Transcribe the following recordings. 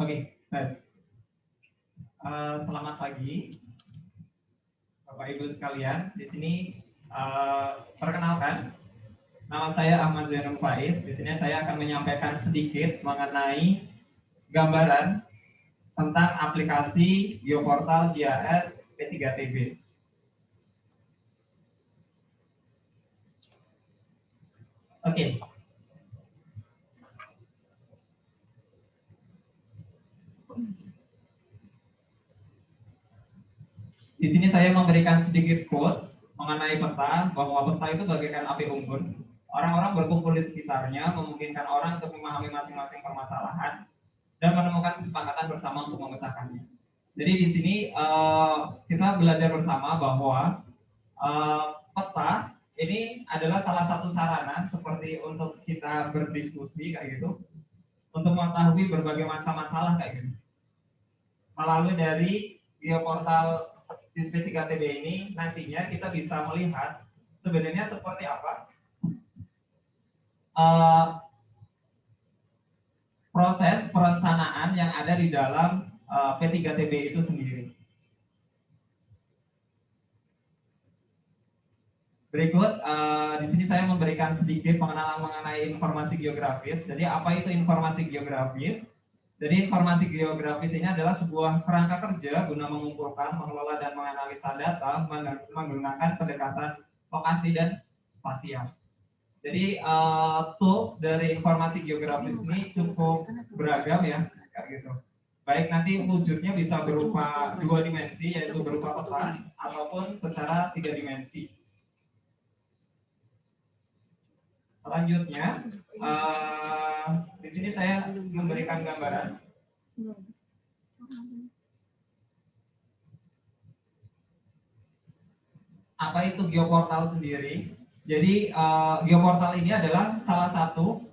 Oke, tes. Selamat pagi, Bapak Ibu sekalian. Di sini perkenalkan, nama saya Ahmad Zainul Faiz. Di sini saya akan menyampaikan sedikit mengenai gambaran tentang aplikasi Geoportal GIS P3TB. Oke. Di sini saya memberikan sedikit quotes mengenai peta, bahwa peta itu bagaikan api unggun. Orang-orang berkumpul di sekitarnya, memungkinkan orang untuk memahami masing-masing permasalahan dan menemukan kesepakatan bersama untuk memecahkannya. Jadi di sini kita belajar bersama bahwa peta ini adalah salah satu sarana seperti untuk kita berdiskusi kayak gitu, untuk mengetahui berbagai macam masalah kayak gitu. Melalui dari geoportal P3TB ini nantinya kita bisa melihat sebenarnya seperti apa proses perencanaan yang ada di dalam P3TB itu sendiri. Berikut di sini saya memberikan sedikit pengenalan mengenai informasi geografis. Jadi apa itu informasi geografis? Jadi informasi geografis ini adalah sebuah kerangka kerja guna mengumpulkan, mengelola, dan menganalisa data menggunakan pendekatan lokasi dan spasial. Jadi tools dari informasi geografis ini cukup beragam ya, kayak gitu. Baik nanti wujudnya bisa berupa 2 dimensi, yaitu berupa peta, ataupun secara 3 dimensi. Selanjutnya, di sini saya memberikan gambaran. Apa itu geoportal sendiri? Jadi geoportal ini adalah salah satu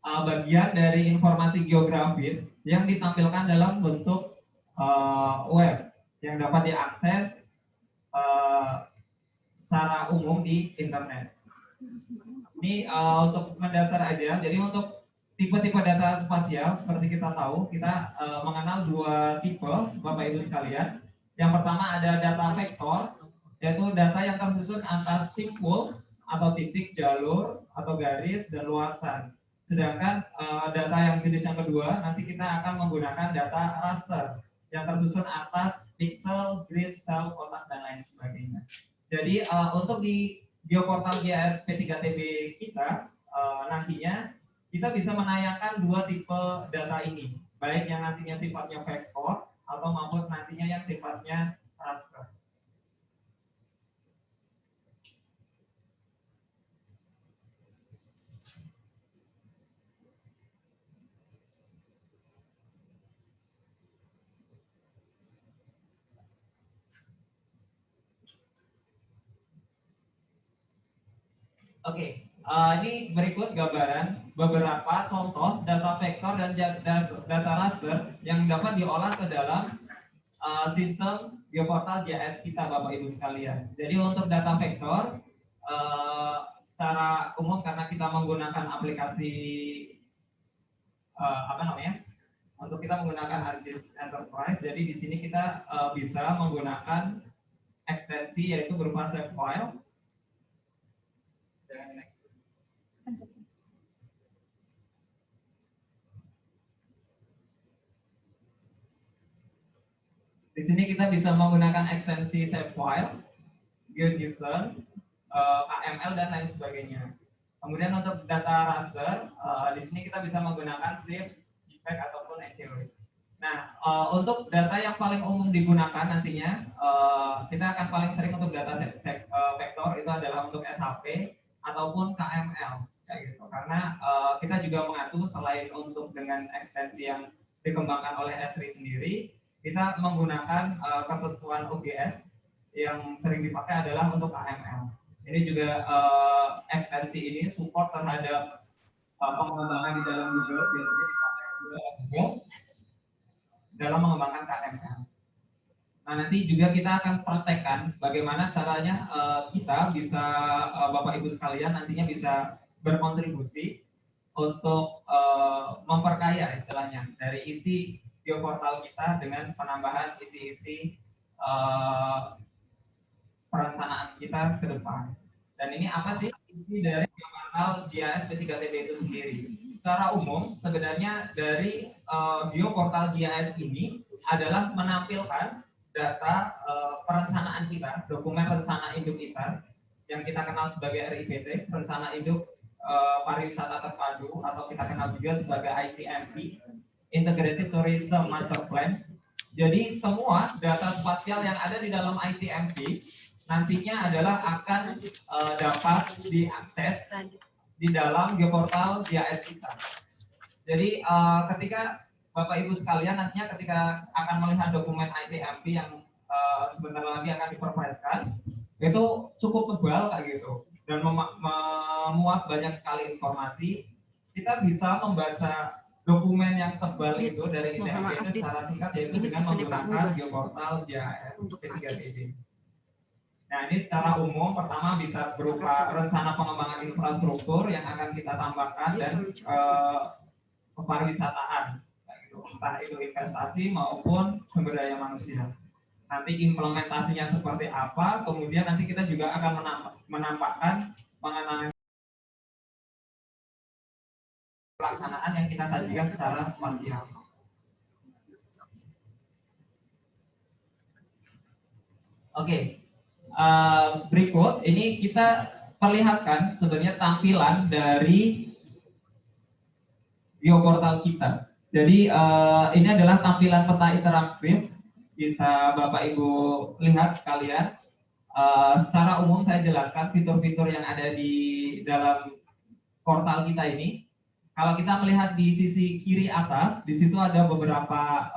bagian dari informasi geografis yang ditampilkan dalam bentuk web yang dapat diakses secara umum di internet. Ini untuk mendasar aja. Jadi untuk tipe-tipe data spasial seperti kita tahu, kita mengenal 2 tipe, Bapak Ibu sekalian. Yang pertama ada data vektor, yaitu data yang tersusun atas simpul atau titik, jalur atau garis dan luasan. Sedangkan data yang jenis yang kedua nanti kita akan menggunakan data raster yang tersusun atas pixel, grid, sel, kotak dan lain sebagainya. Jadi untuk di geoportal GIS P3TB kita nantinya kita bisa menayangkan 2 tipe data ini, baik yang nantinya sifatnya vektor atau maupun nantinya yang sifatnya raster. Oke, ini berikut gambaran beberapa contoh data vektor dan data raster yang dapat diolah ke dalam sistem geoportal GIS kita, Bapak Ibu sekalian. Jadi untuk data vektor secara umum karena kita menggunakan aplikasi untuk kita menggunakan ArcGIS Enterprise, jadi di sini kita bisa menggunakan ekstensi yaitu berupa save file. Di sini kita bisa menggunakan ekstensi save file, GeoJSON, KML dan lain sebagainya. Kemudian untuk data raster, di sini kita bisa menggunakan TIFF, JPEG ataupun ECOE. Nah, untuk data yang paling umum digunakan nantinya, kita akan paling sering untuk data vektor itu adalah untuk SHP ataupun KML, kayak gitu. Karena kita juga mengatur selain untuk dengan ekstensi yang dikembangkan oleh Esri sendiri, kita menggunakan ketentuan OGS yang sering dipakai adalah untuk KML. Ini juga ekstensi ini support terhadap pengembangan di dalam Google, biasanya dipakai juga Google dalam mengembangkan KML. Nah, nanti juga kita akan praktekkan bagaimana caranya kita bisa Bapak Ibu sekalian nantinya bisa berkontribusi untuk memperkaya istilahnya isi geoportal kita dengan penambahan isi-isi perencanaan kita ke depan. Dan ini apa sih isi dari geoportal GIS P3TB itu sendiri? Secara umum sebenarnya dari geoportal GIS ini adalah menampilkan data perencanaan kita, dokumen rencana induk kita yang kita kenal sebagai RIPT, rencana induk pariwisata terpadu, atau kita kenal juga sebagai ITMP, Integrated Tourism Master Plan. Jadi semua data spasial yang ada di dalam ITMP nantinya adalah akan dapat diakses di dalam geoportal GIS kita. Jadi ketika Bapak Ibu sekalian nantinya ketika akan melihat dokumen ITMP yang sebentar lagi akan diperpreskan, itu cukup tebal kayak gitu dan memuat banyak sekali informasi. Kita bisa membaca dokumen yang tebal itu dari ITMP itu secara singkat, yaitu dengan menggunakan geoportal GIS P3TB. Nah, ini secara umum pertama bisa berupa rencana pengembangan infrastruktur yang akan kita tambahkan dan kepariwisataan, entah itu investasi maupun sumber daya manusia. Nanti implementasinya seperti apa, kemudian nanti kita juga akan menampakkan mengenai pelaksanaan yang kita sajikan secara spasial. Oke, berikut ini kita perlihatkan sebenarnya tampilan dari geoportal kita. Jadi ini adalah tampilan peta interaktif, bisa Bapak Ibu lihat sekalian. Secara umum saya jelaskan fitur-fitur yang ada di dalam portal kita ini. Kalau kita melihat di sisi kiri atas, di situ ada beberapa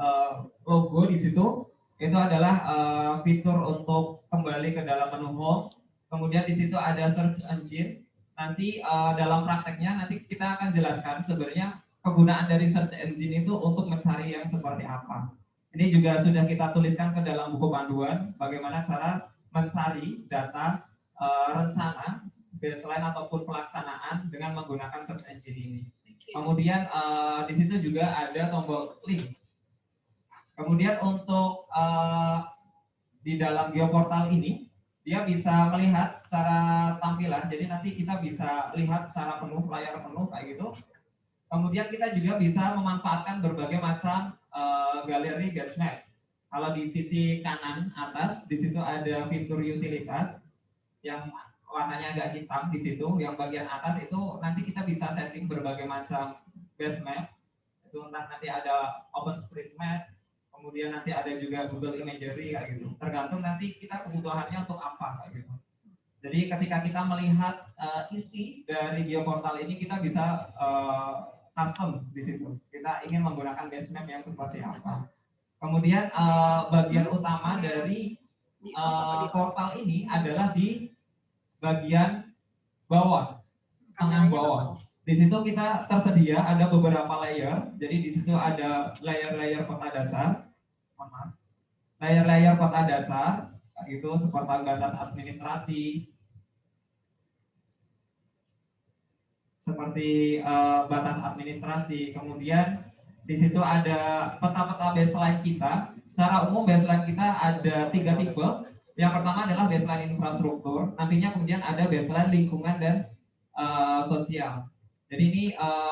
logo di situ. Itu adalah fitur untuk kembali ke dalam menu home. Kemudian di situ ada search engine. Nanti dalam prakteknya nanti kita akan jelaskan sebenarnya kegunaan dari search engine itu untuk mencari yang seperti apa. Ini juga sudah kita tuliskan ke dalam buku panduan bagaimana cara mencari data rencana, baseline ataupun pelaksanaan dengan menggunakan search engine ini. Kemudian di situ juga ada tombol link. Kemudian untuk di dalam geoportal ini dia bisa melihat secara tampilan. Jadi nanti kita bisa lihat secara penuh, layar penuh kayak gitu. Kemudian kita juga bisa memanfaatkan berbagai macam galeri gas map. Kalau di sisi kanan atas, di situ ada fitur utilitas yang warnanya agak hitam di situ. Yang bagian atas itu nanti kita bisa setting berbagai macam gas map. Itu entah nanti ada OpenStreetMap, kemudian nanti ada juga Google Imagery kayak gitu. Tergantung nanti kita kebutuhannya untuk apa kayak gitu. Jadi ketika kita melihat isi dari geoportal ini, kita bisa custom di situ. Kita ingin menggunakan base map yang seperti apa. Kemudian bagian utama dari portal ini adalah di bagian bawah, tengah bawah. Di situ kita tersedia ada beberapa layer. Jadi di situ ada layer-layer peta dasar, layer-layer peta dasar, itu seperti batas administrasi, seperti batas administrasi. Kemudian di situ ada peta-peta baseline kita. Secara umum baseline kita ada 3 tipe. Yang pertama adalah baseline infrastruktur. Nantinya kemudian ada baseline lingkungan dan sosial. Jadi ini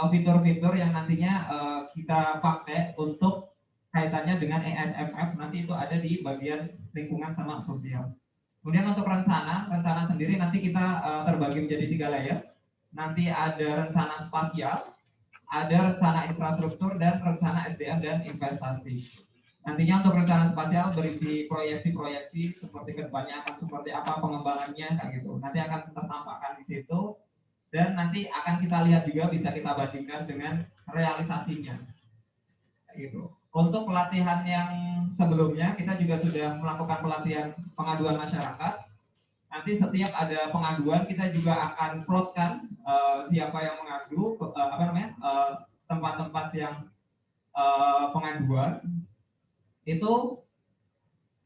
fitur-fitur yang nantinya kita pakai untuk kaitannya dengan ESFF. Nanti itu ada di bagian lingkungan sama sosial. Kemudian untuk rencana sendiri nanti kita terbagi menjadi 3 layer. Nanti ada rencana spasial, ada rencana infrastruktur, dan rencana SDM dan investasi. Nantinya untuk rencana spasial berisi proyeksi-proyeksi seperti kedepannya akan seperti apa pengembangannya kayak gitu. Nanti akan tertampakkan di situ, dan nanti akan kita lihat juga, bisa kita bandingkan dengan realisasinya kayak gitu. Untuk pelatihan yang sebelumnya kita juga sudah melakukan pelatihan pengaduan masyarakat. Nanti setiap ada pengaduan kita juga akan plotkan siapa yang mengadu, tempat-tempat yang pengaduan itu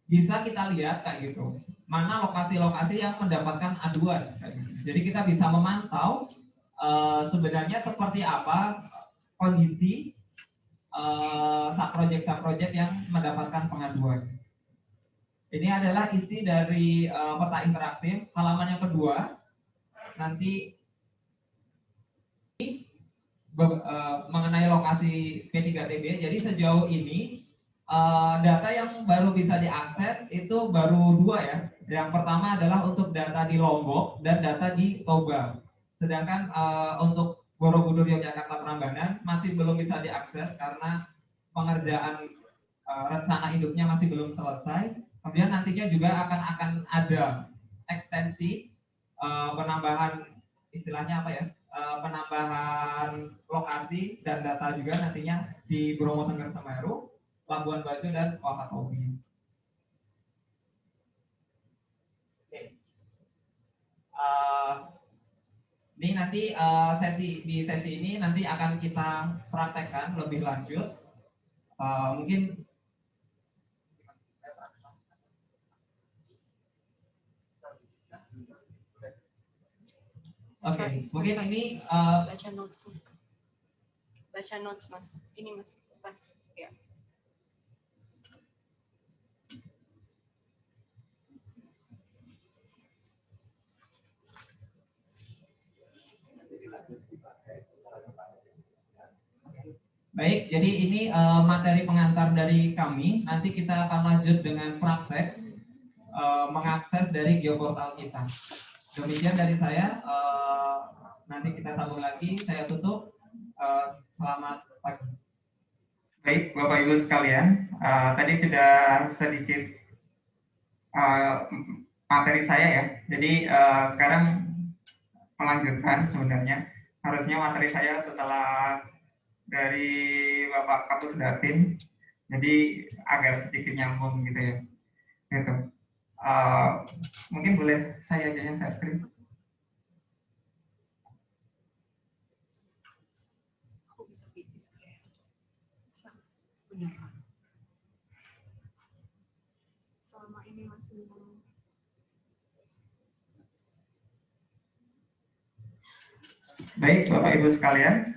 bisa kita lihat kayak gitu. Mana lokasi-lokasi yang mendapatkan aduan kayak gitu. Jadi kita bisa memantau sebenarnya seperti apa kondisi subproject yang mendapatkan pengaduan. Ini adalah isi dari peta interaktif. Halaman yang kedua nanti mengenai lokasi P3TB. Jadi sejauh ini data yang baru bisa diakses itu baru dua ya. Yang pertama adalah untuk data di Lombok dan data di Toba. Sedangkan untuk Borobudur Yogyakarta Prambanan masih belum bisa diakses karena pengerjaan rencana induknya masih belum selesai. Kemudian nantinya juga akan ada ekstensi penambahan istilahnya apa ya? Penambahan lokasi dan data juga nantinya di Bromo Tengger Semeru, Labuan Bajo dan Wakatobi. Oke. Ini nanti di sesi ini nanti akan kita praktekkan lebih lanjut. Mungkin mungkin ini baca notes Mas, ini Mas tes ya. Baik, jadi ini materi pengantar dari kami. Nanti kita akan lanjut dengan praktek mengakses dari geoportal kita. Demikian dari saya. Nanti kita sambung lagi. Saya tutup. Selamat pagi. Baik, Bapak Ibu sekalian. Tadi sudah sedikit materi saya ya. Jadi sekarang melanjutkan sebenarnya. Harusnya materi saya setelah dari Bapak Kapus Datin. Jadi agak sedikit nyambung gitu ya. Gitu. Mungkin boleh saya aja yang saya screen. Benar. Selama ini masih baik, Bapak Ibu sekalian.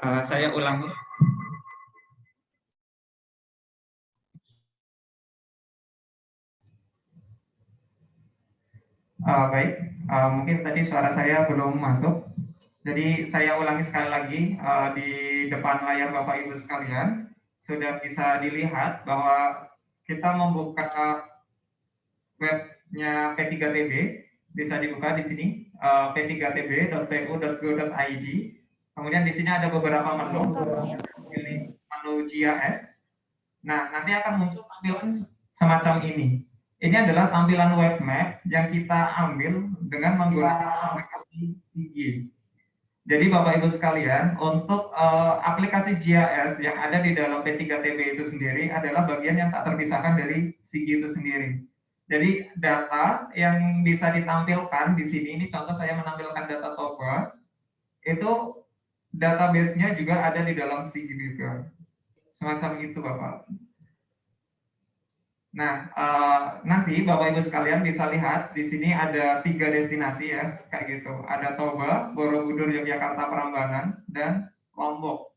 Saya ulangi. Baik, mungkin tadi suara saya belum masuk. Jadi saya ulangi sekali lagi di depan layar Bapak Ibu sekalian sudah bisa dilihat bahwa kita membuka webnya P3TB, bisa dibuka di sini p3tb.pu.go.id. Kemudian di sini ada beberapa menu, pilih menu GIS. Nah, nanti akan muncul tampilan semacam ini. Ini adalah tampilan web map yang kita ambil dengan menggunakan aplikasi Sigi. Jadi Bapak Ibu sekalian, untuk aplikasi GIS yang ada di dalam P3TB itu sendiri adalah bagian yang tak terpisahkan dari Sigi itu sendiri. Jadi data yang bisa ditampilkan di sini, ini contoh saya menampilkan data Toba, itu database-nya juga ada di dalam Sigi juga. Semacam itu Bapak. Nah, nanti Bapak Ibu sekalian bisa lihat di sini ada 3 destinasi ya, kayak gitu. Ada Toba, Borobudur, Yogyakarta, Prambanan, dan Lombok.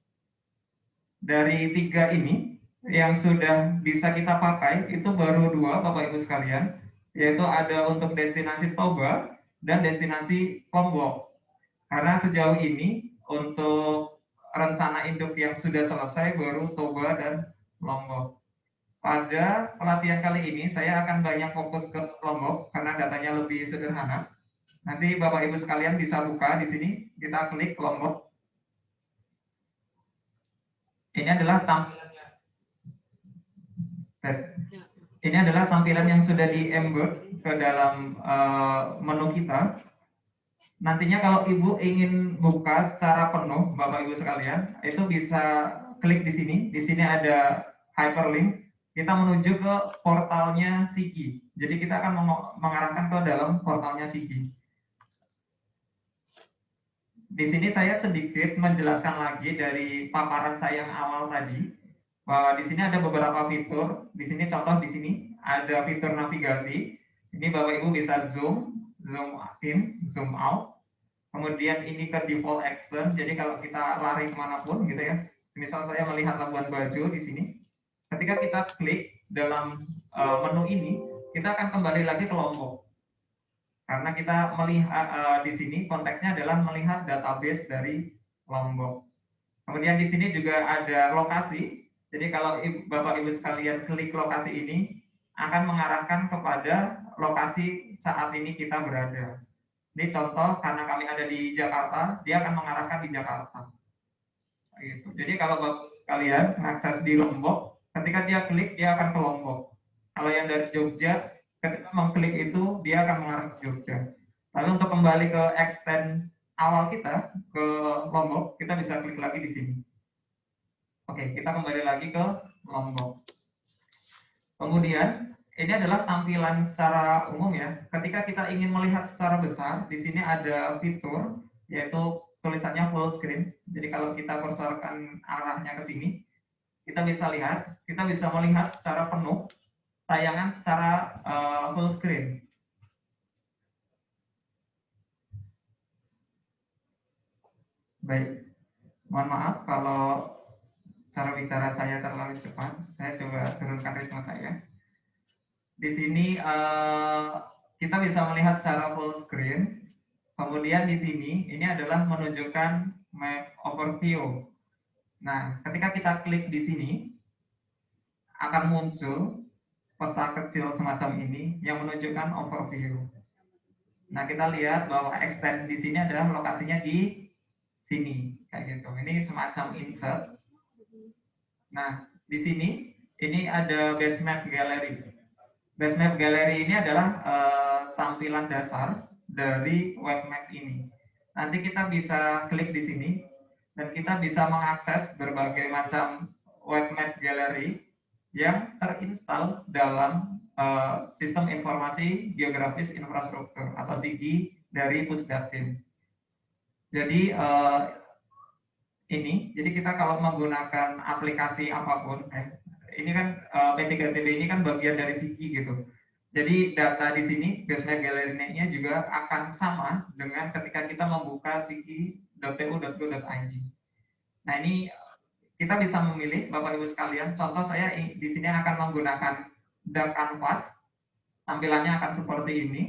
dari 3 ini yang sudah bisa kita pakai itu baru 2 Bapak Ibu sekalian, yaitu ada untuk destinasi Toba dan destinasi Lombok. Karena sejauh ini untuk rencana induk yang sudah selesai baru Toba dan Lombok. Pada pelatihan kali ini saya akan banyak fokus ke Lombok karena datanya lebih sederhana. Nanti Bapak Ibu sekalian bisa buka di sini, kita klik Lombok. Ini adalah tampilannya. Ini adalah tampilan yang sudah di-embed ke dalam menu kita. Nantinya kalau Ibu ingin buka secara penuh, Bapak Ibu sekalian, itu bisa klik di sini. Di sini ada hyperlink. Kita menuju ke portalnya Sigi. Jadi kita akan mengarahkan ke dalam portalnya Sigi. Di sini saya sedikit menjelaskan lagi dari paparan saya yang awal tadi, bahwa di sini ada beberapa fitur. Di sini contoh di sini ada fitur navigasi. Ini Bapak Ibu bisa zoom, zoom in, zoom out. Kemudian ini ke default extend. Jadi kalau kita lari kemanapun gitu ya. Misal saya melihat Labuan Bajo di sini. Ketika kita klik dalam menu ini, kita akan kembali lagi ke Lombok. Karena kita melihat di sini konteksnya adalah melihat database dari Lombok. Kemudian di sini juga ada lokasi. Jadi kalau Bapak Ibu sekalian klik lokasi ini, akan mengarahkan kepada lokasi saat ini kita berada. Ini contoh karena kami ada di Jakarta, dia akan mengarahkan di Jakarta. Gitu. Jadi kalau Bapak sekalian mengakses di Lombok, ketika dia klik dia akan ke Lombok. Kalau yang dari Jogja, ketika mengklik itu dia akan mengarah ke Jogja. Lalu untuk kembali ke extend awal kita ke Lombok, kita bisa klik lagi di sini. Oke, kita kembali lagi ke Lombok. Kemudian ini adalah tampilan secara umum ya. Ketika kita ingin melihat secara besar, di sini ada fitur yaitu tulisannya full screen. Jadi kalau kita kursorkan arahnya ke sini, kita bisa lihat, kita bisa melihat secara penuh tayangan secara full screen. Baik, mohon maaf kalau cara bicara saya terlalu cepat. Saya coba turunkan ritme saya. Di sini kita bisa melihat secara full screen. Kemudian di sini ini adalah menunjukkan map overview. Nah, ketika kita klik di sini akan muncul peta kecil semacam ini yang menunjukkan overview. Nah, kita lihat bahwa extend di sini adalah lokasinya di sini, kayak gitu. Ini semacam insert. Nah, di sini ini ada base map gallery. Base map gallery ini adalah tampilan dasar dari web map ini. Nanti kita bisa klik di sini dan kita bisa mengakses berbagai macam web map gallery yang terinstal dalam Sistem Informasi Geografis Infrastruktur atau SIGI dari Pusdatin. Jadi jadi kita kalau menggunakan aplikasi apapun, ini kan P3TB ini kan bagian dari SIGI gitu. Jadi data di sini, base map gallery-nya juga akan sama dengan ketika kita membuka sigi.pu.go.id. Nah ini kita bisa memilih Bapak Ibu sekalian. Contoh saya di sini akan menggunakan dark canvas. Tampilannya akan seperti ini.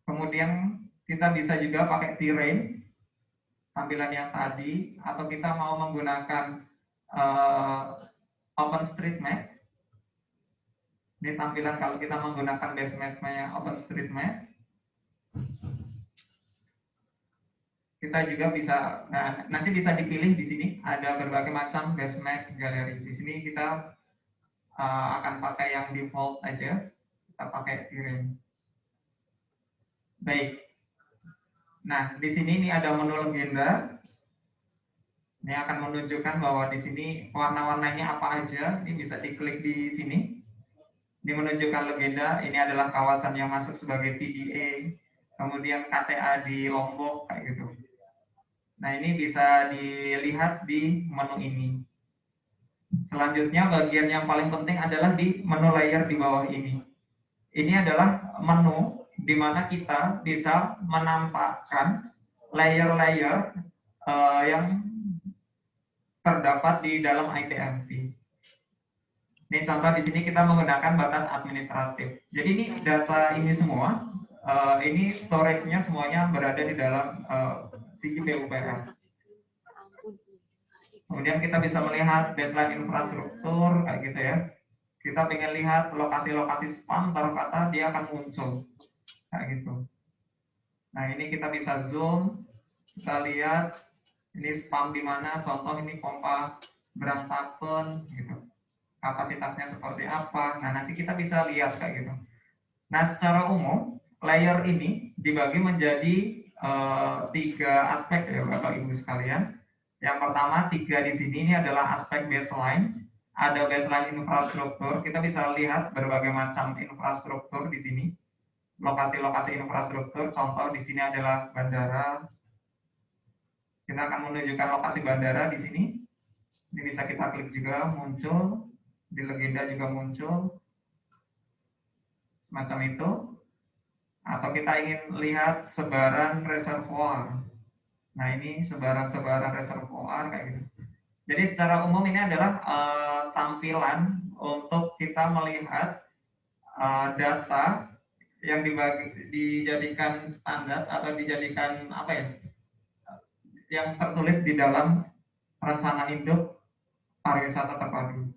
Kemudian kita bisa juga pakai terrain, tampilan yang tadi, atau kita mau menggunakan OpenStreetMap. Ini tampilan kalau kita menggunakan base map-nya OpenStreetMap. Kita juga bisa, nah nanti bisa dipilih di sini ada berbagai macam base map gallery. Di sini kita akan pakai yang default aja, kita pakai terrain. Baik. Nah di sini ini ada menu legenda. Ini akan menunjukkan bahwa di sini warna-warnanya apa aja. Ini bisa diklik di sini. Ini menunjukkan legenda. Ini adalah kawasan yang masuk sebagai TDA. Kemudian KTA di Lombok kayak gitu. Nah, ini bisa dilihat di menu ini. Selanjutnya, bagian yang paling penting adalah di menu layer di bawah ini. Ini adalah menu di mana kita bisa menampakkan layer-layer yang terdapat di dalam ITMP. Ini contoh di sini kita menggunakan batas administratif. Jadi ini data ini semua, ini storage-nya semuanya berada di dalam sigi PUPR. Kemudian kita bisa melihat baseline infrastruktur kayak gitu ya. Kita pengen lihat lokasi-lokasi spam terkata dia akan muncul kayak gitu. Nah ini kita bisa zoom, kita lihat ini spam di mana. Contoh ini pompa berantakan gitu. Kapasitasnya seperti apa. Nah nanti kita bisa lihat kayak gitu. Nah secara umum layer ini dibagi menjadi 3 aspek ya Bapak Ibu sekalian. Yang pertama 3 di sini ini adalah aspek baseline. Ada baseline infrastruktur. Kita bisa lihat berbagai macam infrastruktur di sini. Lokasi-lokasi infrastruktur. Contoh di sini adalah bandara. Kita akan menunjukkan lokasi bandara di sini. Ini bisa kita klik juga muncul. Di legenda juga muncul. Macam itu. Atau kita ingin lihat sebaran reservoir. Nah ini sebaran-sebaran reservoir kayak gitu. Jadi secara umum ini adalah tampilan untuk kita melihat data yang dijadikan standar atau dijadikan apa ya, yang tertulis di dalam rencana induk pariwisata terpadu.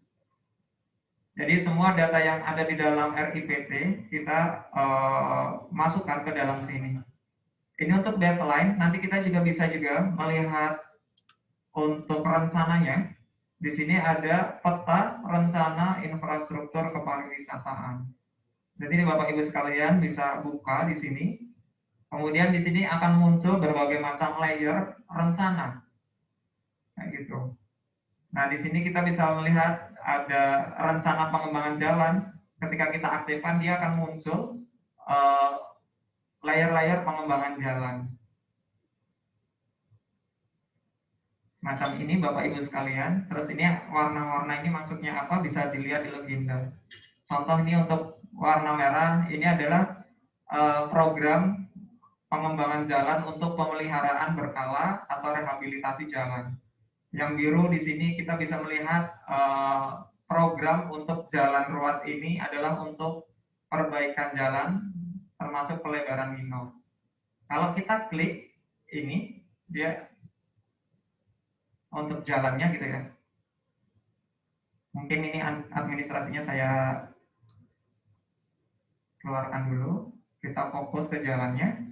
Jadi semua data yang ada di dalam RIPT kita masukkan ke dalam sini. Ini untuk baseline, nanti kita juga bisa melihat untuk rencananya. Di sini ada peta rencana infrastruktur kepariwisataan. Jadi Bapak Ibu sekalian bisa buka di sini. Kemudian di sini akan muncul berbagai macam layer rencana. Kayak gitu. Nah, di sini kita bisa melihat ada rencana pengembangan jalan. Ketika kita aktifkan, dia akan muncul layer-layer pengembangan jalan. Macam ini Bapak Ibu sekalian. Terus ini warna-warna ini maksudnya apa? Bisa dilihat di legenda. Contoh ini untuk warna merah, ini adalah program pengembangan jalan untuk pemeliharaan berkala atau rehabilitasi jalan. Yang biru di sini kita bisa melihat program untuk jalan ruas ini adalah untuk perbaikan jalan termasuk pelebaran minor. Kalau kita klik ini, dia untuk jalannya gitu ya. Mungkin ini administrasinya saya keluarkan dulu. Kita fokus ke jalannya.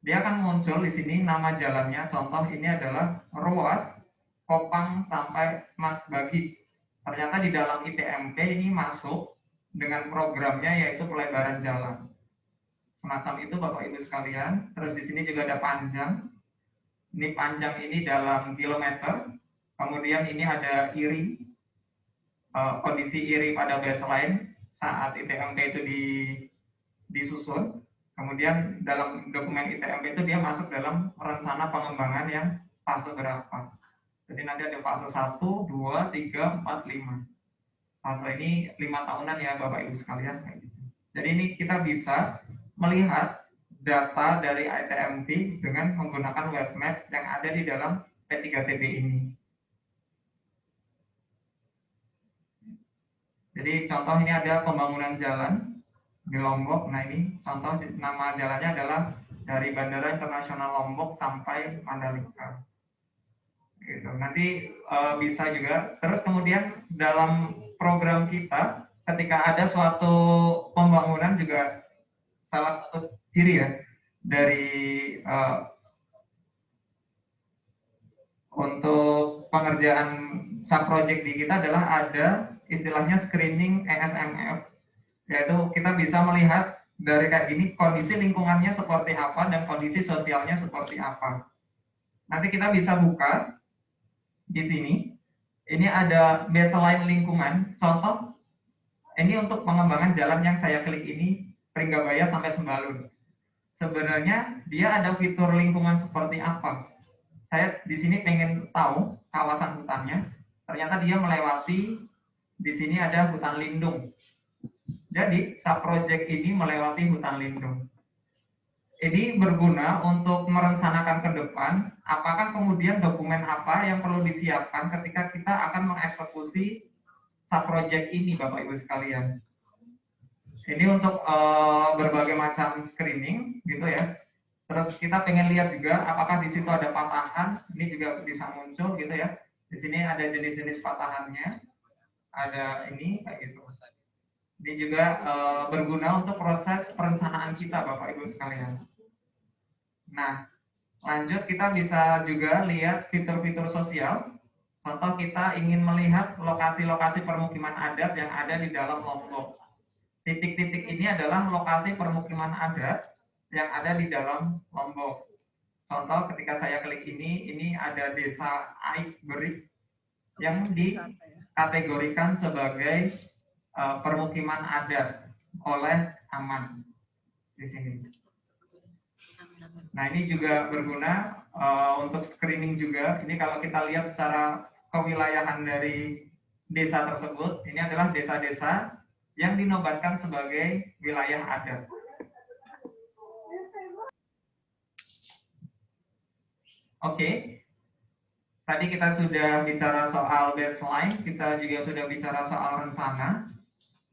Dia akan muncul di sini nama jalannya. Contoh ini adalah ruas Kopang sampai Mas Bagi. Ternyata di dalam ITMP ini masuk dengan programnya yaitu pelebaran jalan. Semacam itu Bapak Ibu sekalian. Terus di sini juga ada panjang. Ini panjang ini dalam kilometer. Kemudian ini ada iri. Kondisi iri pada baseline saat ITMP itu disusun. Kemudian dalam dokumen ITMP itu dia masuk dalam rencana pengembangan yang fase berapa. Jadi nanti ada fase 1, 2, 3, 4, 5. Fase ini 5 tahunan ya Bapak Ibu sekalian. Jadi ini kita bisa melihat data dari ITMP dengan menggunakan web map yang ada di dalam P3TB ini. Jadi contoh ini ada pembangunan jalan di Lombok. Nah ini contoh nama jalannya adalah dari Bandara Internasional Lombok sampai Mandalika. Gitu. Nanti bisa juga. Terus kemudian dalam program kita, ketika ada suatu pembangunan juga salah satu ciri ya dari untuk pengerjaan subproject di kita adalah ada istilahnya screening ESMF, yaitu kita bisa melihat dari kayak gini kondisi lingkungannya seperti apa dan kondisi sosialnya seperti apa. Nanti kita bisa buka di sini. Ini ada baseline lingkungan. Contoh ini untuk pengembangan jalan yang saya klik ini Pringgabaya sampai Sembalun. Sebenarnya dia ada fitur lingkungan seperti apa. Saya di sini pengen tahu kawasan hutannya. Ternyata dia melewati di sini ada hutan lindung. Jadi subproject ini melewati hutan lindung. ini berguna untuk merencanakan ke depan, apakah kemudian dokumen apa yang perlu disiapkan ketika kita akan mengeksekusi subproject ini, Bapak Ibu sekalian. Ini untuk berbagai macam screening, gitu ya. Terus kita pengen lihat juga apakah di situ ada patahan, ini juga bisa muncul, gitu ya. Di sini ada jenis-jenis patahannya, ada ini kayak gitu. Ini juga berguna untuk proses perencanaan kita, Bapak Ibu sekalian. Nah, lanjut kita bisa juga lihat fitur-fitur sosial. Contoh kita ingin melihat lokasi-lokasi permukiman adat yang ada di dalam Lombok. Titik-titik ini adalah lokasi permukiman adat yang ada di dalam Lombok. Contoh ketika saya klik ini ada desa Aik Berik yang dikategorikan sebagai permukiman adat oleh Aman di sini. Nah, ini juga berguna untuk screening juga. Ini kalau kita lihat secara kewilayahan dari desa tersebut, ini adalah desa-desa yang dinobatkan sebagai wilayah adat. Oke. Tadi kita sudah bicara soal baseline, kita juga sudah bicara soal rencana.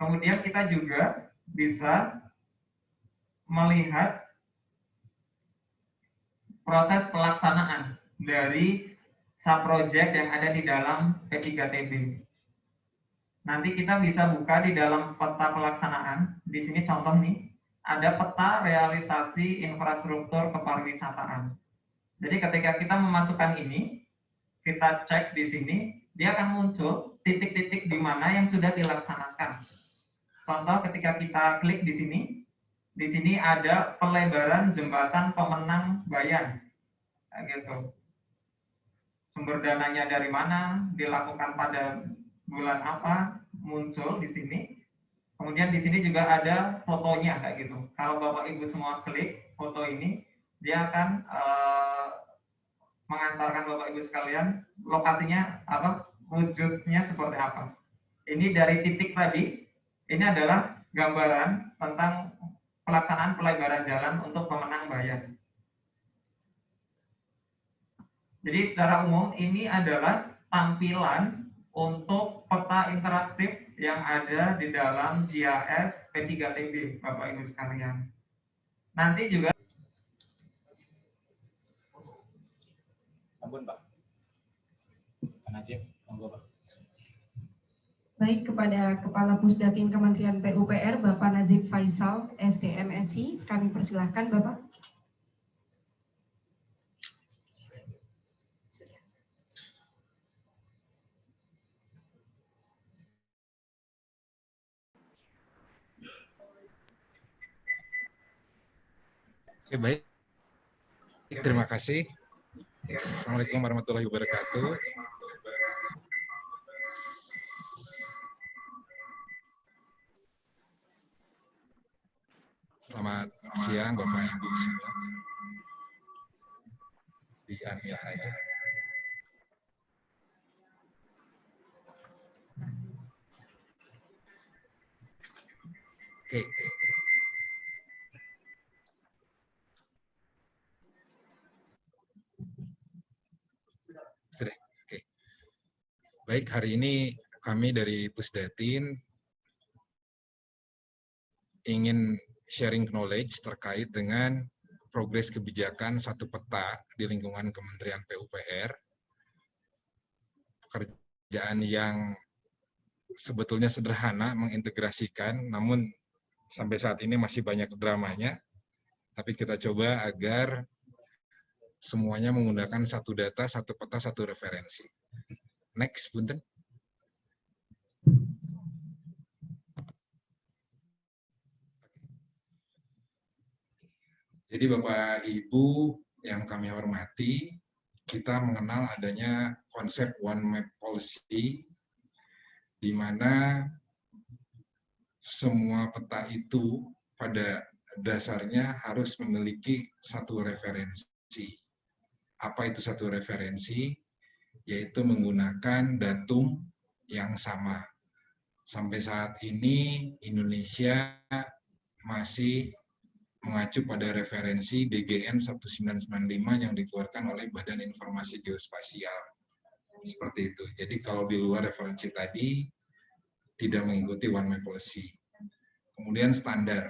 Kemudian kita juga bisa melihat proses pelaksanaan dari subproject yang ada di dalam P3TB. Nanti kita bisa buka di dalam peta pelaksanaan. Di sini contoh nih, ada peta realisasi infrastruktur kepariwisataan. Jadi ketika kita memasukkan ini, kita cek di sini, dia akan muncul titik-titik di mana yang sudah dilaksanakan. Contoh ketika kita klik di sini ada pelebaran jembatan Pemenang Bayan. Nah, gitu. Sumber dananya dari mana, dilakukan pada bulan apa, muncul di sini. Kemudian di sini juga ada fotonya kayak gitu. Kalau Bapak Ibu semua klik foto ini, dia akan mengantarkan Bapak Ibu sekalian lokasinya apa, wujudnya seperti apa. Ini dari titik tadi, ini adalah gambaran tentang pelaksanaan pelebaran jalan untuk Pemenang Bayan. Jadi secara umum ini adalah tampilan untuk peta interaktif yang ada di dalam GIS P3TB, Bapak Ibu sekalian. Nanti juga Ampun, Pak. Pak Najib, monggo, Pak. Baik, kepada Kepala Pusdatin Kementerian PUPR, Bapak Najib Faisal, SDMSI, kami persilahkan, Bapak. Oke, baik. Terima kasih. Assalamualaikum warahmatullahi wabarakatuh. Selamat siang, Bapak Ibu semua. Di-unmute aja. Oke. Sudah. Oke. Baik, hari ini kami dari Pusdatin ingin sharing knowledge terkait dengan progres kebijakan satu peta di lingkungan Kementerian PUPR. Pekerjaan yang sebetulnya sederhana mengintegrasikan, namun sampai saat ini masih banyak dramanya. Tapi kita coba agar semuanya menggunakan satu data, satu peta, satu referensi. Next, punten. Jadi Bapak Ibu yang kami hormati, kita mengenal adanya konsep One Map Policy, di mana semua peta itu pada dasarnya harus memiliki satu referensi. Apa itu satu referensi? Yaitu menggunakan datum yang sama. Sampai saat ini Indonesia masih mengacu pada referensi DGN 1995 yang dikeluarkan oleh Badan Informasi Geospasial. Seperti itu. Jadi kalau di luar referensi tadi, tidak mengikuti one map policy. Kemudian standar.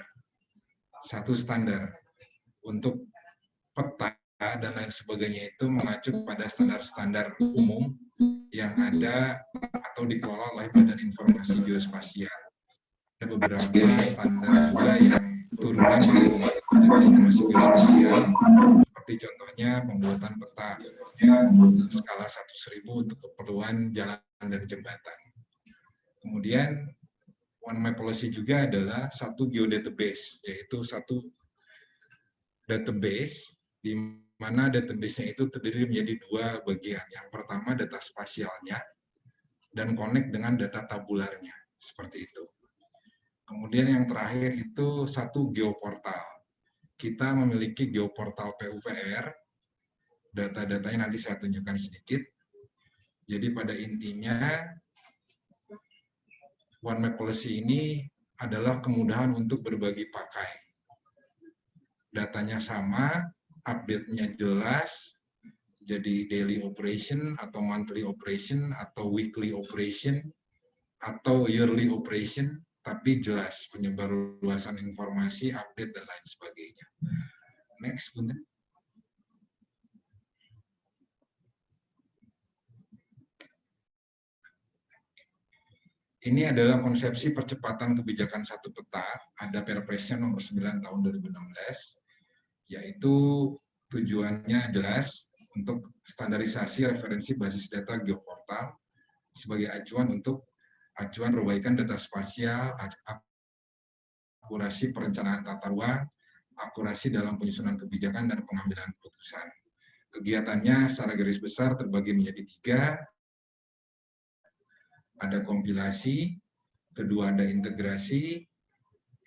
Satu standar. Untuk peta dan lain sebagainya itu mengacu pada standar-standar umum yang ada atau dikelola oleh Badan Informasi Geospasial. Ada beberapa standar juga yang turunan dari Badan Informasi Geospasial, seperti contohnya pembuatan peta skala 1/1000 untuk keperluan jalan dan jembatan. Kemudian one map policy juga adalah satu geodatabase, yaitu satu database di mana database-nya itu terdiri menjadi dua bagian. Yang pertama data spasialnya dan connect dengan data tabularnya, seperti itu. Kemudian yang terakhir itu satu geoportal. Kita memiliki geoportal PUPR, data-datanya nanti saya tunjukkan sedikit. Jadi pada intinya, one map policy ini adalah kemudahan untuk berbagi pakai. Datanya sama, update-nya jelas, jadi daily operation atau monthly operation atau weekly operation atau yearly operation, tapi jelas penyebar luasan informasi, update, dan lain sebagainya. Next, Bunda. Ini adalah konsepsi percepatan kebijakan satu peta, ada Perpresnya nomor 9 tahun 2016, yaitu tujuannya jelas untuk standarisasi referensi basis data geoportal sebagai acuan untuk perbaikan data spasial, akurasi perencanaan tata ruang, akurasi dalam penyusunan kebijakan dan pengambilan keputusan. Kegiatannya secara garis besar terbagi menjadi 3. Ada kompilasi, kedua ada integrasi,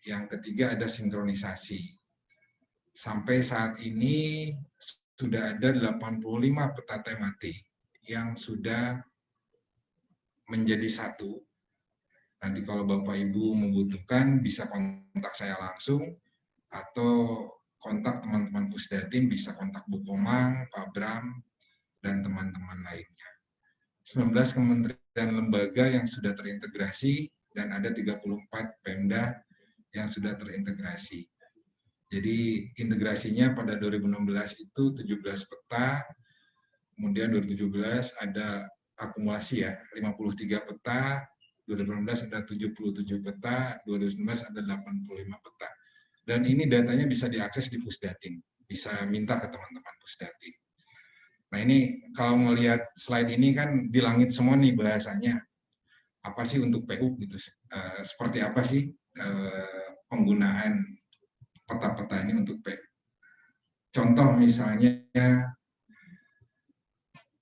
yang ketiga ada sinkronisasi. Sampai saat ini sudah ada 85 peta tematik yang sudah menjadi satu. Nanti kalau Bapak Ibu membutuhkan bisa kontak saya langsung atau kontak teman-teman Pusdatin, bisa kontak Bu Komang, Pak Bram, dan teman-teman lainnya. 19 kementerian lembaga yang sudah terintegrasi dan ada 34 Pemda yang sudah terintegrasi. Jadi integrasinya pada 2016 itu 17 peta, kemudian 2017 ada akumulasi ya, 53 peta, 2018 ada 77 peta, 2019 ada 85 peta. Dan ini datanya bisa diakses di Pusdatin, bisa minta ke teman-teman Pusdatin. Nah ini kalau melihat slide ini kan di langit semua nih bahasanya. Apa sih untuk PU gitu? Seperti apa sih penggunaan peta-peta ini untuk PU? Contoh misalnya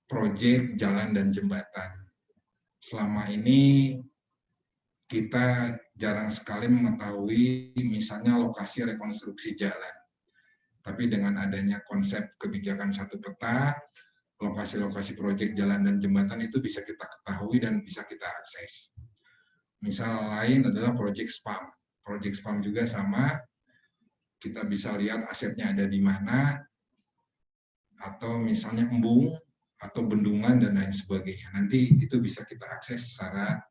proyek jalan dan jembatan. Selama ini kita jarang sekali mengetahui misalnya lokasi rekonstruksi jalan. Tapi dengan adanya konsep kebijakan satu peta, lokasi-lokasi proyek jalan dan jembatan itu bisa kita ketahui dan bisa kita akses. Misal lain adalah proyek SPAM. Proyek SPAM juga sama, kita bisa lihat asetnya ada di mana, atau misalnya embung, atau bendungan, dan lain sebagainya. Nanti itu bisa kita akses secara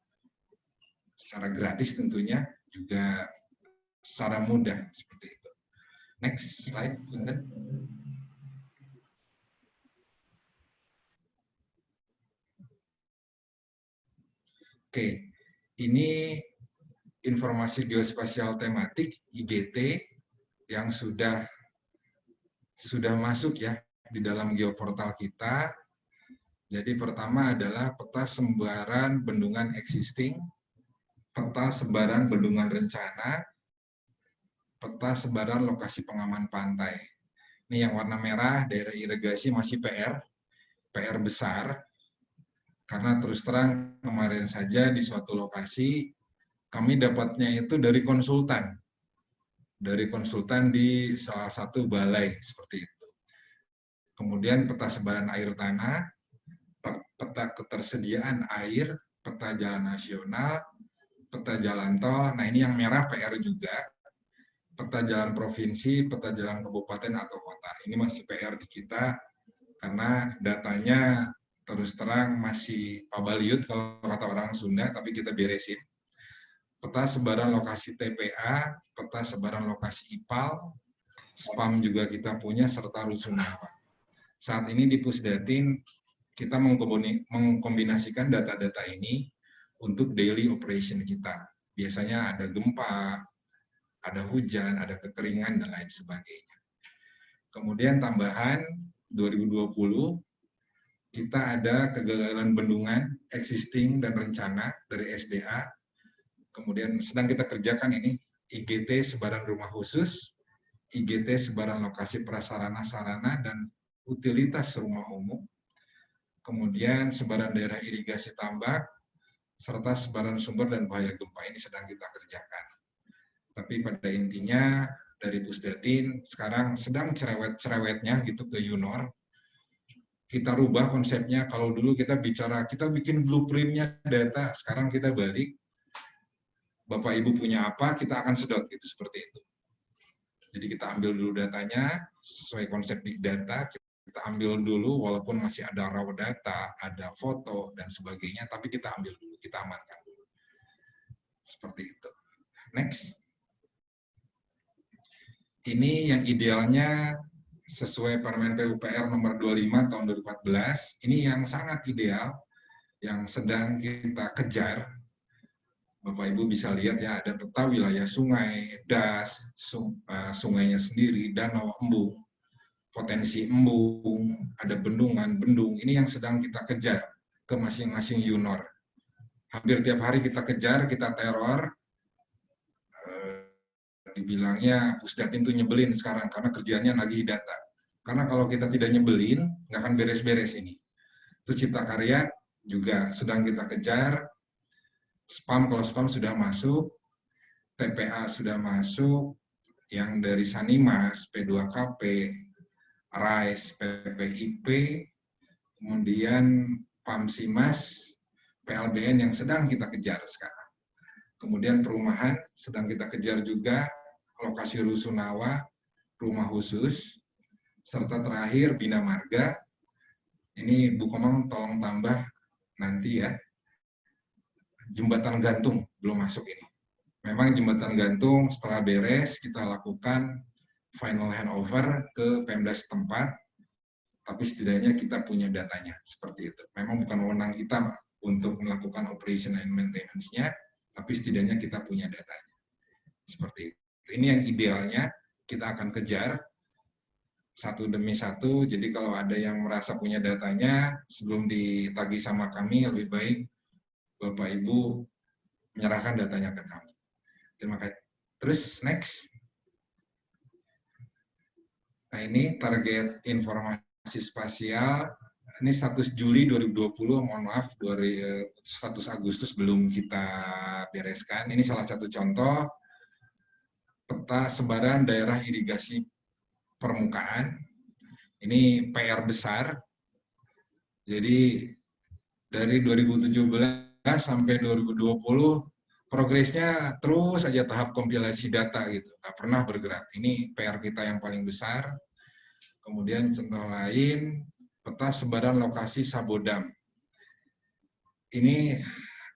gratis tentunya, juga secara mudah, seperti itu. Next slide, Punten. Oke, ini informasi geospasial tematik, IGT, yang sudah masuk ya di dalam geoportal kita. Jadi pertama adalah peta sebaran bendungan existing, peta sebaran bendungan rencana, peta sebaran lokasi pengaman pantai. Ini yang warna merah, daerah irigasi masih PR besar, karena terus terang kemarin saja di suatu lokasi, kami dapatnya itu dari konsultan di salah satu balai, seperti itu. Kemudian peta sebaran air tanah, peta ketersediaan air, peta jalan nasional, peta jalan tol. Nah ini yang merah PR juga, peta jalan provinsi, peta jalan kabupaten atau kota. Ini masih PR di kita, karena datanya terus terang masih pabaliut kalau kata orang Sunda, tapi kita beresin. Peta sebaran lokasi TPA, peta sebaran lokasi IPAL, spam juga kita punya, serta rusunawa. Saat ini di Pusdatin, kita mengkombinasikan data-data ini untuk daily operation kita. Biasanya ada gempa, ada hujan, ada kekeringan, dan lain sebagainya. Kemudian tambahan 2020, kita ada kegagalan bendungan, existing dan rencana dari SDA. Kemudian sedang kita kerjakan ini, IGT sebaran rumah khusus, IGT sebaran lokasi prasarana sarana dan utilitas rumah umum, kemudian sebaran daerah irigasi tambak, serta sebaran sumber dan bahaya gempa. Ini sedang kita kerjakan. Tapi pada intinya dari Pusdatin sekarang sedang cerewet-cerewetnya gitu ke Yunor. Kita rubah konsepnya. Kalau dulu kita bicara, kita bikin blueprintnya data, sekarang kita balik. Bapak Ibu punya apa, kita akan sedot gitu, seperti itu. Jadi kita ambil dulu datanya sesuai konsep big data, kita ambil dulu walaupun masih ada raw data, ada foto dan sebagainya, tapi kita ambil dulu, kita amankan dulu. Seperti itu. Next. Ini yang idealnya sesuai Permen PUPR nomor 25 tahun 2014. Ini yang sangat ideal, yang sedang kita kejar. Bapak Ibu bisa lihat ya, ada peta wilayah sungai, das, sungainya sendiri, danau, embung, potensi embung, ada bendungan, bendung. Ini yang sedang kita kejar ke masing-masing Yunor. Hampir tiap hari kita kejar, kita teror. Dibilangnya Pusdatin tuh nyebelin sekarang karena kerjanya nagih data. Karena kalau kita tidak nyebelin, nggak akan beres-beres ini. Terus Cipta Karya juga sedang kita kejar. Spam, kalau spam sudah masuk, TPA sudah masuk, yang dari Sanimas, P2KP, RISE, PPIP, kemudian PAMSIMAS, PLBN yang sedang kita kejar sekarang. Kemudian perumahan sedang kita kejar juga, lokasi rusunawa, rumah khusus, serta terakhir Bina Marga. Ini Bu Komang tolong tambah nanti ya. Jembatan gantung belum masuk ini. Memang jembatan gantung setelah beres kita lakukan final handover ke Pemda setempat, tapi setidaknya kita punya datanya seperti itu. Memang bukan wewenang kita untuk melakukan operation and maintenance-nya, tapi setidaknya kita punya datanya. Seperti itu. Ini yang idealnya kita akan kejar satu demi satu. Jadi kalau ada yang merasa punya datanya sebelum ditagih sama kami, lebih baik Bapak Ibu menyerahkan datanya ke kami. Terima kasih. Terus next. Nah ini target informasi spasial. Ini status Juli 2020, mohon maaf, status Agustus belum kita bereskan. Ini salah satu contoh peta sebaran daerah irigasi permukaan. Ini PR besar. Jadi dari 2017 sampai 2020 progresnya terus saja tahap kompilasi data gitu, nggak pernah bergerak. Ini PR kita yang paling besar. Kemudian contoh lain, peta sebaran lokasi Sabodam. Ini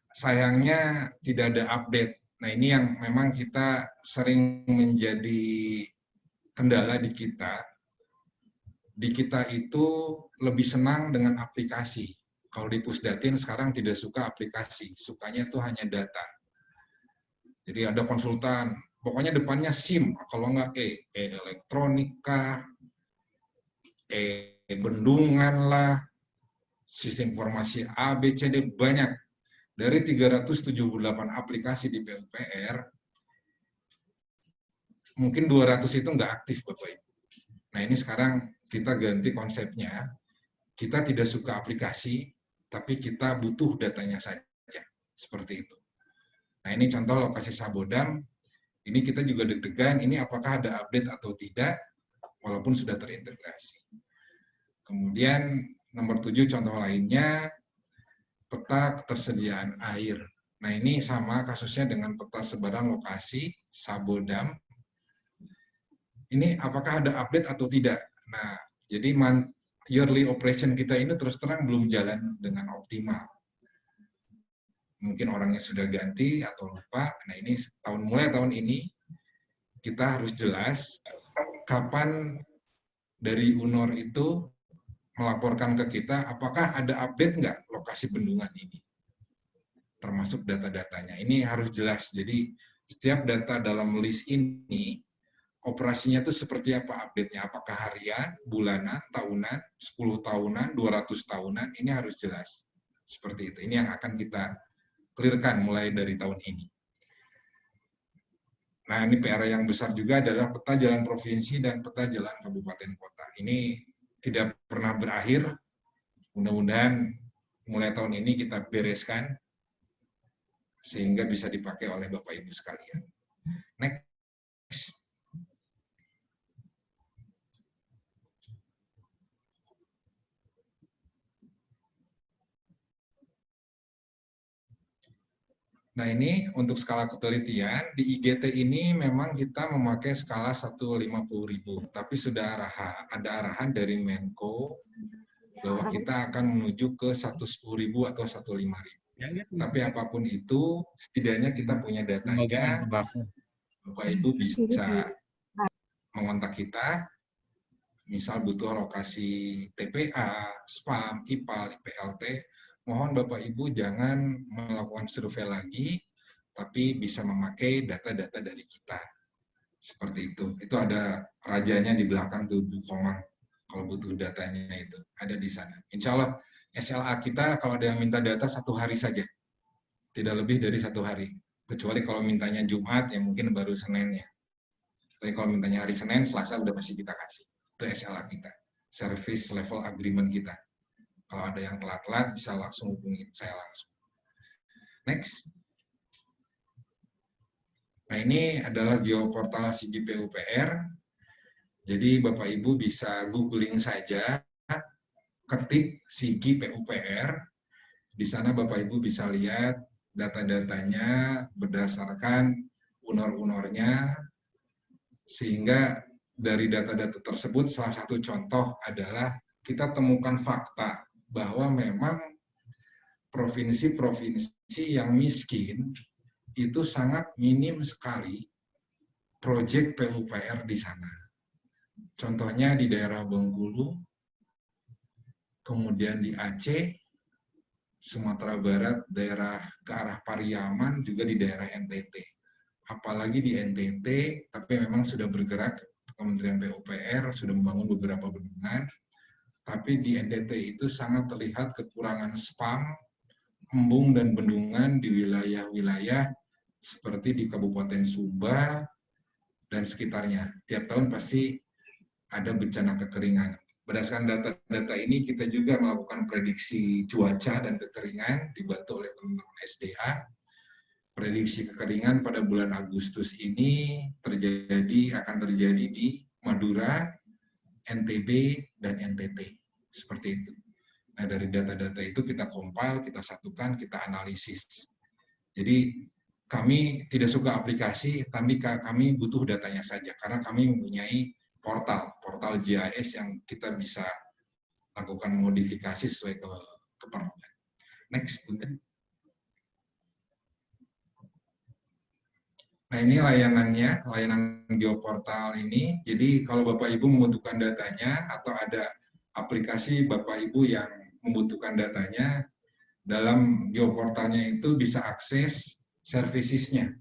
sayangnya tidak ada update. Nah ini yang memang kita sering menjadi kendala di kita. Di kita itu lebih senang dengan aplikasi. Kalau di Pusdatin sekarang tidak suka aplikasi, sukanya itu hanya data. Jadi ada konsultan, pokoknya depannya SIM, kalau nggak elektronika, bendungan lah, sistem informasi A, B, C, D, banyak. Dari 378 aplikasi di PUPR, mungkin 200 itu nggak aktif Bapak Ibu. Nah ini sekarang kita ganti konsepnya, kita tidak suka aplikasi, tapi kita butuh datanya saja, seperti itu. Nah ini contoh lokasi Sabodam, ini kita juga deg-degan, ini apakah ada update atau tidak, walaupun sudah terintegrasi. Kemudian nomor 7 contoh lainnya, peta ketersediaan air. Nah ini sama kasusnya dengan peta sebaran lokasi Sabodam. ini apakah ada update atau tidak. Nah, jadi yearly operation kita ini terus terang belum jalan dengan optimal. Mungkin orangnya sudah ganti atau lupa. Nah, ini mulai tahun ini kita harus jelas kapan dari UNOR itu melaporkan ke kita apakah ada update nggak lokasi bendungan ini. Termasuk data-datanya. Ini harus jelas. Jadi setiap data dalam list ini operasinya itu seperti apa update-nya, apakah harian, bulanan, tahunan, 10 tahunan, 200 tahunan, ini harus jelas. Seperti itu. Ini yang akan kita clear-kan mulai dari tahun ini. Nah, ini PR yang besar juga adalah peta jalan provinsi dan peta jalan kabupaten kota. Ini tidak pernah berakhir. Mudah-mudahan mulai tahun ini kita bereskan sehingga bisa dipakai oleh Bapak Ibu sekalian. Next. Nah, ini untuk skala ketelitian, di IGT ini memang kita memakai skala 150.000, tapi sudah ada arahan dari Menko bahwa kita akan menuju ke 110.000 atau 105.000. Tapi apapun itu, setidaknya kita punya datanya, Bapak Ibu bisa mengontak kita, misal butuh lokasi TPA, SPAM, IPAL, IPLT, mohon Bapak Ibu jangan melakukan survei lagi, tapi bisa memakai data-data dari kita. Seperti itu. Itu ada rajanya di belakang tuh, Bu Komang. Kalau butuh datanya itu, ada di sana. Insya Allah, SLA kita kalau ada yang minta data 1 hari saja. Tidak lebih dari 1 hari. Kecuali kalau mintanya Jumat, ya mungkin baru Senin ya. Tapi kalau mintanya hari Senin, Selasa udah pasti kita kasih. Itu SLA kita. Service level agreement kita. Kalau ada yang telat-telat, bisa langsung hubungi saya langsung. Next. Nah, ini adalah geoportal Sigi PUPR. Jadi, Bapak Ibu bisa googling saja, ketik Sigi PUPR. Di sana Bapak Ibu bisa lihat data-datanya berdasarkan UNOR-UNOR-nya, sehingga dari data-data tersebut salah satu contoh adalah kita temukan fakta bahwa memang provinsi-provinsi yang miskin itu sangat minim sekali proyek PUPR di sana. Contohnya di daerah Bengkulu, kemudian di Aceh, Sumatera Barat, daerah ke arah Pariaman, juga di daerah NTT. Apalagi di NTT, tapi memang sudah bergerak, Kementerian PUPR sudah membangun beberapa bendungan, tapi di NTT itu sangat terlihat kekurangan SPAM, embung dan bendungan di wilayah-wilayah seperti di Kabupaten Sumba dan sekitarnya. Tiap tahun pasti ada bencana kekeringan. Berdasarkan data-data ini, kita juga melakukan prediksi cuaca dan kekeringan dibantu oleh teman-teman SDA. Prediksi kekeringan pada bulan Agustus ini akan terjadi di Madura, NTB, dan NTT. Seperti itu. Nah, dari data-data itu kita compile, kita satukan, kita analisis. Jadi, kami tidak suka aplikasi, tapi kami butuh datanya saja, karena kami mempunyai portal GIS yang kita bisa lakukan modifikasi sesuai keperluan. Next, punten. Nah, ini layanannya, layanan geoportal ini. Jadi kalau Bapak Ibu membutuhkan datanya atau ada aplikasi Bapak Ibu yang membutuhkan datanya, dalam geoportalnya itu bisa akses servicesnya,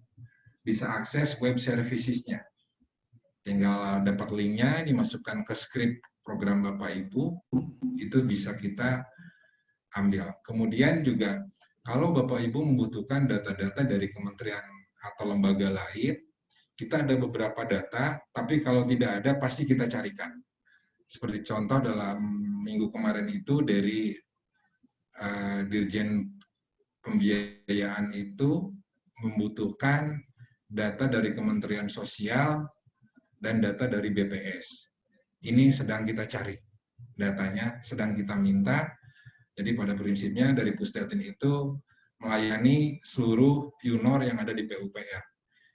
bisa akses web servicesnya. Tinggal dapat linknya, dimasukkan ke script program Bapak Ibu, itu bisa kita ambil. Kemudian juga kalau Bapak Ibu membutuhkan data-data dari kementerian atau lembaga lain, kita ada beberapa data, tapi kalau tidak ada pasti kita carikan. Seperti contoh dalam minggu kemarin itu dari Dirjen Pembiayaan itu membutuhkan data dari Kementerian Sosial dan data dari BPS. Ini sedang kita cari datanya, sedang kita minta. Jadi pada prinsipnya dari Pusdatin itu melayani seluruh UNOR yang ada di PUPR.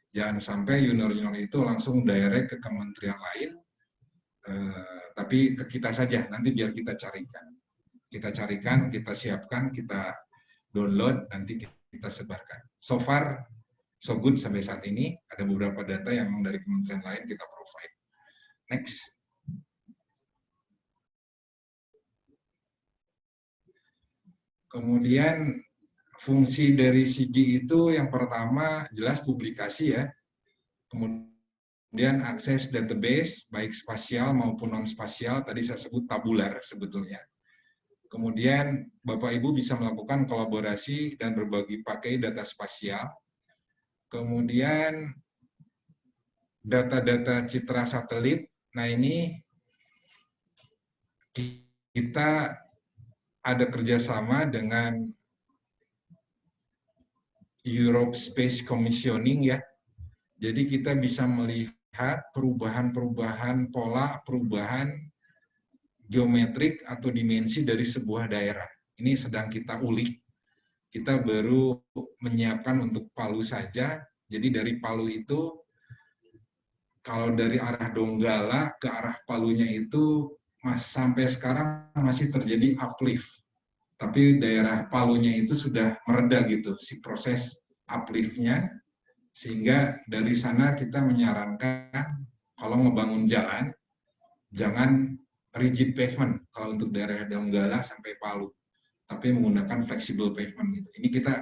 Jangan sampai junior-junior itu langsung direct ke kementerian lain, tapi ke kita saja, nanti biar kita carikan. Kita carikan, kita siapkan, kita download, nanti kita sebarkan. So far, so good sampai saat ini. Ada beberapa data yang dari kementerian lain kita provide. Next. Kemudian fungsi dari SIGI itu yang pertama jelas publikasi ya. Kemudian akses database baik spasial maupun non spasial, tadi saya sebut tabular sebetulnya. Kemudian Bapak Ibu bisa melakukan kolaborasi dan berbagi pakai data spasial. Kemudian data-data citra satelit. Nah ini kita ada kerjasama dengan Europe Space Commissioning ya. Jadi kita bisa melihat perubahan-perubahan pola, perubahan geometrik atau dimensi dari sebuah daerah. Ini sedang kita ulik. Kita baru menyiapkan untuk Palu saja. Jadi dari Palu itu, kalau dari arah Donggala ke arah Palunya itu sampai sekarang masih terjadi uplift. Tapi daerah Palunya itu sudah mereda gitu, si proses uplift-nya. Sehingga dari sana kita menyarankan kalau ngebangun jalan, jangan rigid pavement kalau untuk daerah Donggala sampai Palu, tapi menggunakan flexible pavement gitu. Ini kita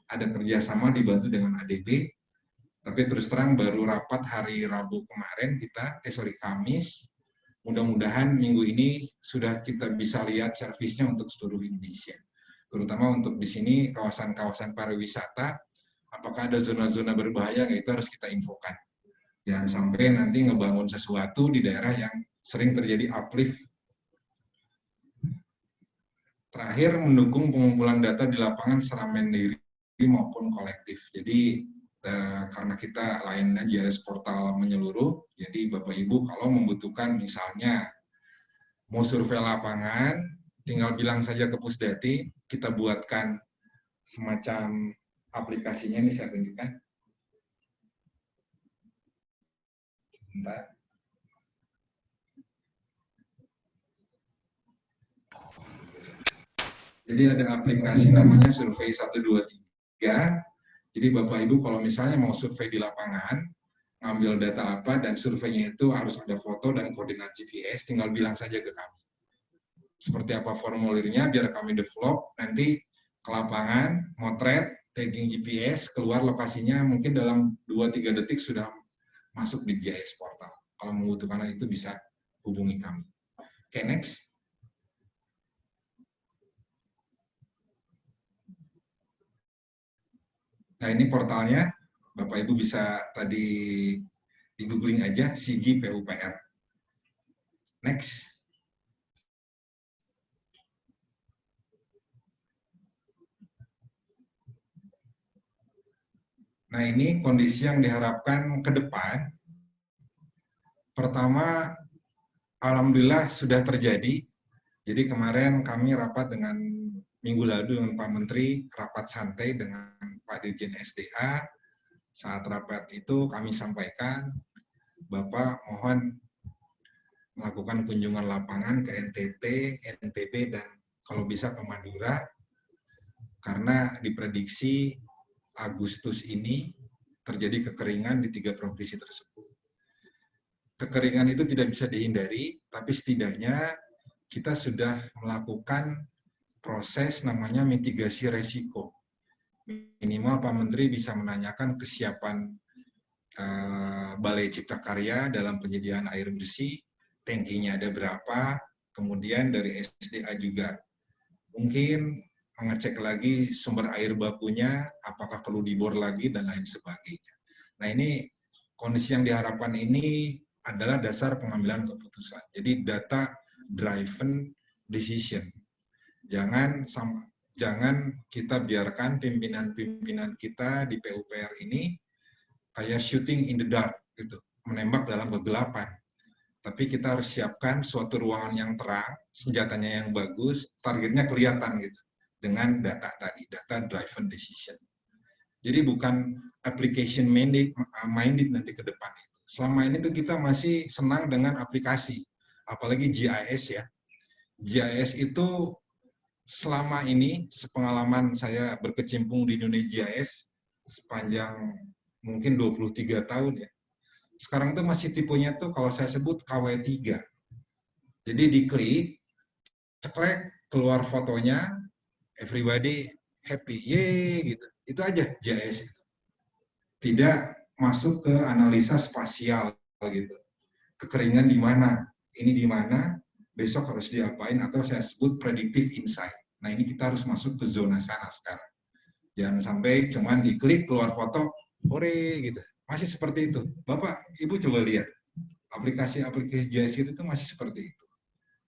ada kerjasama dibantu dengan ADB, tapi terus terang baru rapat hari Rabu kemarin Kamis. Mudah-mudahan minggu ini sudah kita bisa lihat servisnya untuk seluruh Indonesia. Terutama untuk di sini kawasan-kawasan pariwisata, apakah ada zona-zona berbahaya, itu harus kita infokan. Jangan sampai nanti ngebangun sesuatu di daerah yang sering terjadi uplift. Terakhir, mendukung pengumpulan data di lapangan secara mandiri maupun kolektif. Jadi, karena kita lainnya JS portal menyeluruh, jadi Bapak Ibu kalau membutuhkan misalnya mau survei lapangan, tinggal bilang saja ke Pusdati, kita buatkan semacam aplikasinya, ini saya tunjukkan. Bentar. Jadi ada aplikasi namanya Survei 123. Jadi Bapak Ibu kalau misalnya mau survei di lapangan, ngambil data apa dan surveinya itu harus ada foto dan koordinat GPS, tinggal bilang saja ke kami. Seperti apa formulirnya biar kami develop, nanti ke lapangan, motret, tagging GPS, keluar lokasinya mungkin dalam 2-3 detik sudah masuk di GIS portal. Kalau membutuhkan itu bisa hubungi kami. Oke, next. Nah, ini portalnya, Bapak Ibu bisa tadi di googling aja, SIGI PUPR. Next. Nah, ini kondisi yang diharapkan ke depan. Pertama, alhamdulillah sudah terjadi. Jadi kemarin kami rapat dengan minggu lalu dengan Pak Menteri, rapat santai dengan Pak Dirjen SDA. Saat rapat itu kami sampaikan, Bapak mohon melakukan kunjungan lapangan ke NTT, NTB, dan kalau bisa ke Madura, karena diprediksi Agustus ini terjadi kekeringan di 3 provinsi tersebut. Kekeringan itu tidak bisa dihindari, tapi setidaknya kita sudah melakukan proses namanya mitigasi resiko. Minimal Pak Menteri bisa menanyakan kesiapan Balai Cipta Karya dalam penyediaan air bersih, tangkinya ada berapa, kemudian dari SDA juga mungkin mengecek lagi sumber air bakunya, apakah perlu dibor lagi, dan lain sebagainya. Nah ini kondisi yang diharapkan ini adalah dasar pengambilan keputusan. Jadi data driven decision. Jangan kita biarkan pimpinan-pimpinan kita di PUPR ini kayak shooting in the dark, gitu, menembak dalam kegelapan. Tapi kita harus siapkan suatu ruangan yang terang, senjatanya yang bagus, targetnya kelihatan gitu, dengan data tadi, data driven decision. Jadi bukan application minded nanti ke depan itu. Selama ini tuh kita masih senang dengan aplikasi, apalagi GIS ya. GIS itu selama ini, sepengalaman saya berkecimpung di dunia GIS sepanjang mungkin 23 tahun ya. Sekarang tuh masih tipenya tuh kalau saya sebut KW3. Jadi diklik, ceklek, keluar fotonya, everybody happy, yeay gitu. Itu aja GIS itu. Tidak masuk ke analisa spasial gitu. Kekeringan di mana, ini di mana, besok harus diapain, atau saya sebut predictive insight. Nah ini kita harus masuk ke zona sana sekarang. Jangan sampai cuman diklik, keluar foto, ore gitu. Masih seperti itu. Bapak, Ibu coba lihat. Aplikasi-aplikasi GIS itu tuh masih seperti itu.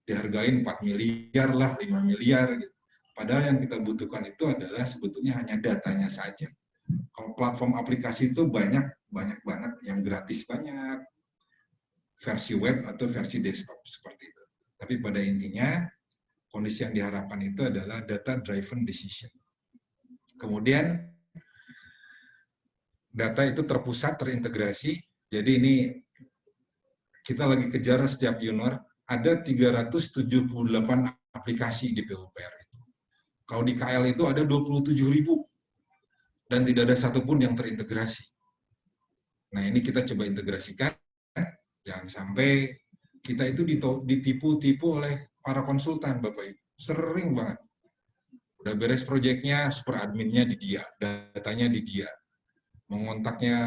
Dihargain 4 miliar lah, 5 miliar gitu. Padahal yang kita butuhkan itu adalah sebetulnya hanya datanya saja. Kalau platform aplikasi itu banyak banget, yang gratis banyak, versi web atau versi desktop seperti itu. Tapi pada intinya, kondisi yang diharapkan itu adalah data driven decision. Kemudian, data itu terpusat, terintegrasi. Jadi ini kita lagi kejar setiap Yunor, ada 378 aplikasi di PUPR itu. Kalau di KL itu ada 27.000 dan tidak ada satupun yang terintegrasi. Nah ini kita coba integrasikan, jangan sampai kita itu ditipu-tipu oleh para konsultan, Bapak Ibu. Sering banget. Udah beres proyeknya, super adminnya di dia, datanya di dia. Mengontaknya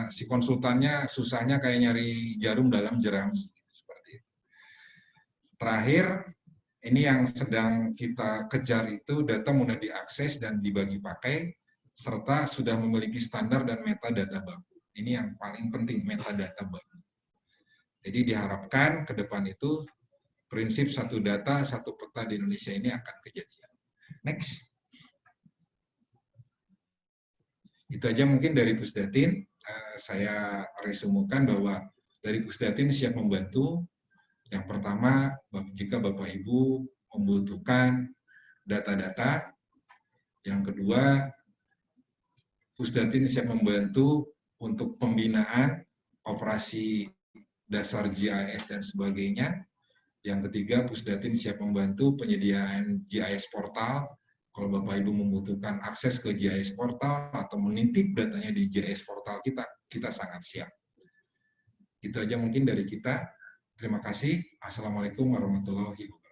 si konsultannya susahnya kayak nyari jarum dalam jerami. Seperti itu. Terakhir, ini yang sedang kita kejar itu data mudah diakses dan dibagi pakai, serta sudah memiliki standar dan metadata baku. Ini yang paling penting, metadata baku. Jadi diharapkan ke depan itu prinsip satu data, satu peta di Indonesia ini akan kejadian. Next. Itu aja mungkin dari Pusdatin. Saya resumukan bahwa dari Pusdatin siap membantu. Yang pertama, jika Bapak Ibu membutuhkan data-data. Yang kedua, Pusdatin siap membantu untuk pembinaan operasi dasar GIS dan sebagainya. Yang ketiga, Pusdatin siap membantu penyediaan GIS portal. Kalau Bapak Ibu membutuhkan akses ke GIS portal atau menitip datanya di GIS portal kita sangat siap. Itu aja mungkin dari kita. Terima kasih. Assalamualaikum warahmatullahi wabarakatuh.